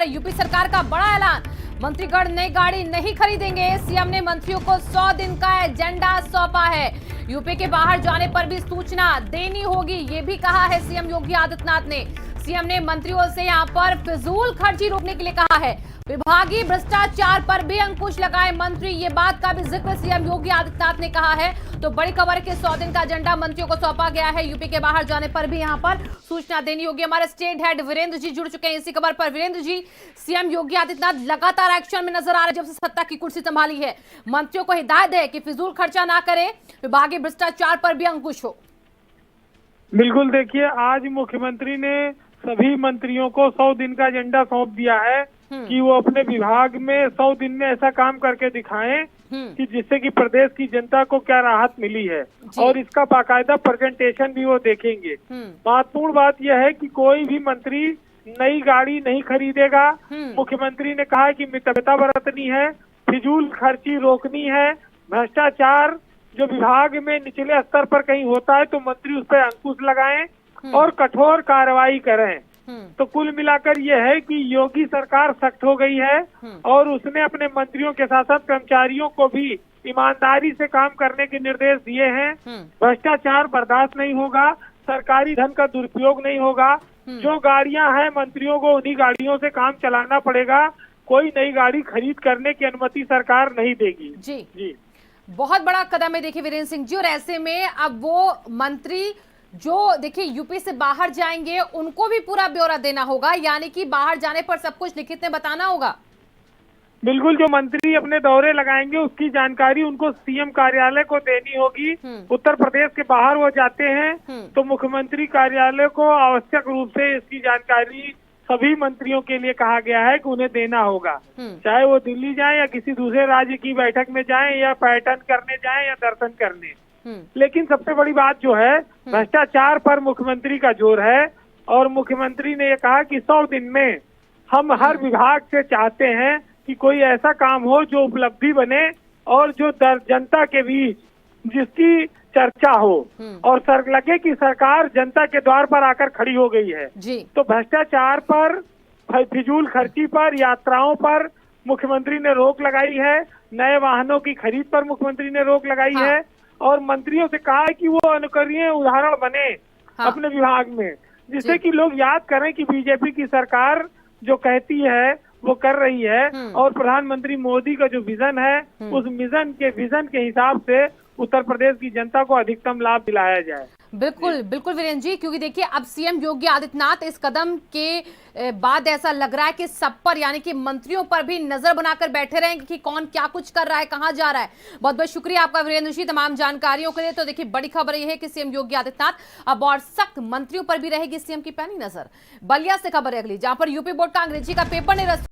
पर यूपी सरकार का बड़ा ऐलान, मंत्रीगण नई गाड़ी नहीं खरीदेंगे। सीएम ने मंत्रियों को 100 दिन का एजेंडा सौंपा है। यूपी के बाहर जाने पर भी सूचना देनी होगी, ये भी कहा है सीएम योगी आदित्यनाथ ने। सीएम ने मंत्रियों से यहां पर फिजूल खर्ची रोकने के लिए कहा है। विभागीय भ्रष्टाचार पर भी अंकुश लगाए मंत्री, ये बात का भी जिक्र सीएम योगी आदित्यनाथ ने कहा है। तो बड़ी खबर के 100 दिन का एजेंडा मंत्रियों को सौंपा गया है। यूपी के बाहर जाने पर भी यहां पर सूचना देनी होगी। हमारे स्टेट हेड वीरेंद्र जी जुड़ चुके हैं इसी खबर पर। वीरेंद्र जी, सीएम योगी आदित्यनाथ लगातार एक्शन में नजर आ रहे जब से सत्ता की कुर्सी संभाली है। मंत्रियों को हिदायत है कि फिजूल खर्चा ना करें, विभागीय भ्रष्टाचार पर भी अंकुश हो। बिल्कुल, देखिए आज मुख्यमंत्री ने सभी मंत्रियों को 100 दिन का एजेंडा सौंप दिया है कि वो अपने विभाग में 100 दिन में ऐसा काम करके दिखाएं कि जिससे कि प्रदेश की जनता को क्या राहत मिली है, और इसका बाकायदा प्रेजेंटेशन भी वो देखेंगे। महत्वपूर्ण बात यह है कि कोई भी मंत्री नई गाड़ी नहीं खरीदेगा। मुख्यमंत्री ने कहा है कि मितव्यता बरतनी है, फिजूल खर्ची रोकनी है, भ्रष्टाचार जो विभाग में निचले स्तर पर कहीं होता है तो मंत्री उस पर अंकुश लगाएं और कठोर कार्रवाई करें। तो कुल मिलाकर यह है कि योगी सरकार सख्त हो गई है और उसने अपने मंत्रियों के साथ साथ कर्मचारियों को भी ईमानदारी से काम करने के निर्देश दिए हैं। भ्रष्टाचार बर्दाश्त नहीं होगा, सरकारी धन का दुरुपयोग नहीं होगा। जो गाड़ियां हैं मंत्रियों को उन्हीं गाड़ियों से काम चलाना पड़ेगा, कोई नई गाड़ी खरीद करने की अनुमति सरकार नहीं देगी। जी, बहुत बड़ा कदम है देखिए वीरेंद्र सिंह जी। और ऐसे में अब वो मंत्री जो देखिए यूपी से बाहर जाएंगे उनको भी पूरा ब्यौरा देना होगा, यानी कि बाहर जाने पर सब कुछ लिखित में बताना होगा। बिल्कुल, जो मंत्री अपने दौरे लगाएंगे उसकी जानकारी उनको सीएम कार्यालय को देनी होगी। उत्तर प्रदेश के बाहर वो जाते हैं तो मुख्यमंत्री कार्यालय को आवश्यक रूप से इसकी जानकारी सभी मंत्रियों के लिए कहा गया है कि उन्हें देना होगा। चाहे वो दिल्ली जाएं या किसी दूसरे राज्य की बैठक में जाएं या पर्यटन करने जाएं या दर्शन करने। लेकिन सबसे बड़ी बात जो है भ्रष्टाचार पर मुख्यमंत्री का जोर है, और मुख्यमंत्री ने ये कहा कि 100 दिन में हम हर विभाग से चाहते हैं कि कोई ऐसा काम हो जो उपलब्धि बने और जो जनता के बीच जिसकी चर्चा हो और लगे कि सरकार जनता के द्वार पर आकर खड़ी हो गई है। तो भ्रष्टाचार पर, फिजूल खर्ची पर, यात्राओं पर मुख्यमंत्री ने रोक लगाई है। नए वाहनों की खरीद पर मुख्यमंत्री ने रोक लगाई है और मंत्रियों से कहा है कि वो अनुकरणीय उदाहरण बने अपने विभाग में, जिससे कि लोग याद करें कि बीजेपी की सरकार जो कहती है वो कर रही है, और प्रधानमंत्री मोदी का जो विजन है उस विजन के हिसाब से उत्तर प्रदेश की जनता को अधिकतम लाभ दिलाया जाए। बिल्कुल बिल्कुल वीरेंद्र जी, क्योंकि देखिए अब सीएम योगी आदित्यनाथ इस कदम के बाद ऐसा लग रहा है कि सब पर, यानी कि मंत्रियों पर भी नजर बनाकर बैठे रहेंगे कि कौन क्या कुछ कर रहा है, कहां जा रहा है। बहुत बहुत शुक्रिया आपका वीरेंद्र जी तमाम जानकारियों के लिए। तो देखिए बड़ी खबर यह है कि सीएम योगी आदित्यनाथ अब और सख्त मंत्रियों पर भी रहेगी सीएम की पैनी नजर। बलिया से खबर है अगली, जहां पर यूपी बोर्ड का अंग्रेजी का पेपर निरस्त